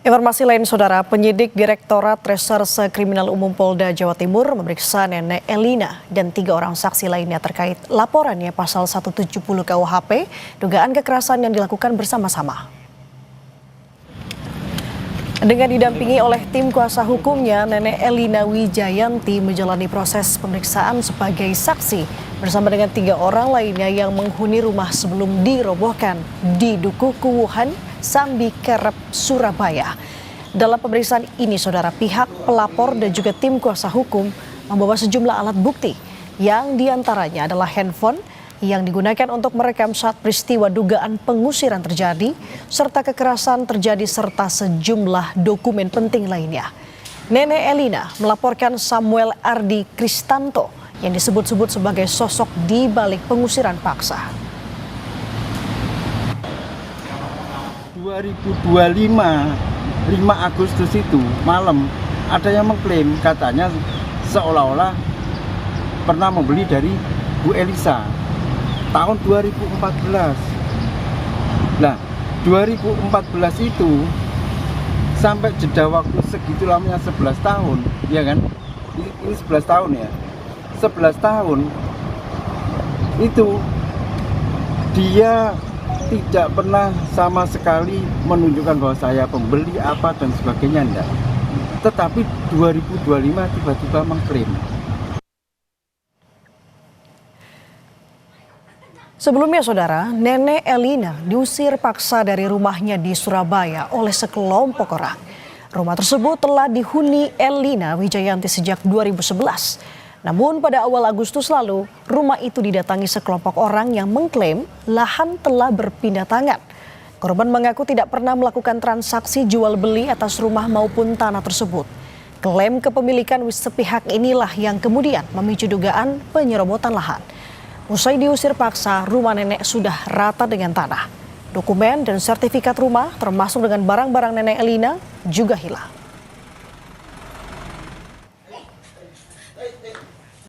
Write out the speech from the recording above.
Informasi lain, Saudara, penyidik Direktorat Reserse Kriminal Umum Polda Jawa Timur memeriksa Nenek Elina dan 3 orang saksi lainnya terkait laporannya pasal 170 KUHP, dugaan kekerasan yang dilakukan bersama-sama. Dengan didampingi oleh tim kuasa hukumnya, Nenek Elina Wijayanti menjalani proses pemeriksaan sebagai saksi bersama dengan 3 orang lainnya yang menghuni rumah sebelum dirobohkan di Dukuh Kuwuhan, Sambi Kerep, Surabaya. Dalam pemeriksaan ini, Saudara, pihak pelapor dan juga tim kuasa hukum membawa sejumlah alat bukti yang diantaranya adalah handphone yang digunakan untuk merekam saat peristiwa dugaan pengusiran terjadi, serta kekerasan terjadi serta sejumlah dokumen penting lainnya. Nenek Elina melaporkan Samuel Ardi Kristanto yang disebut-sebut sebagai sosok di balik pengusiran paksa. 2025, 5 Agustus itu malam ada yang mengklaim katanya seolah-olah pernah membeli dari Bu Elisa tahun 2014. Nah, 2014 itu sampai jeda waktu segitu lamanya 11 tahun, ya kan? Ini 11 tahun ya. 11 tahun itu dia tidak pernah sama sekali menunjukkan bahwa saya pembeli apa dan sebagainya, enggak. Tetapi 2025 tiba-tiba mengklaim. Sebelumnya, Saudara, Nenek Elina diusir paksa dari rumahnya di Surabaya oleh sekelompok orang. Rumah tersebut telah dihuni Elina Wijayanti sejak 2011. Namun pada awal Agustus lalu, rumah itu didatangi sekelompok orang yang mengklaim lahan telah berpindah tangan. Korban mengaku tidak pernah melakukan transaksi jual beli atas rumah maupun tanah tersebut. Klaim kepemilikan sepihak inilah yang kemudian memicu dugaan penyerobotan lahan. Usai diusir paksa, rumah nenek sudah rata dengan tanah. Dokumen dan sertifikat rumah termasuk dengan barang-barang Nenek Elina juga hilang.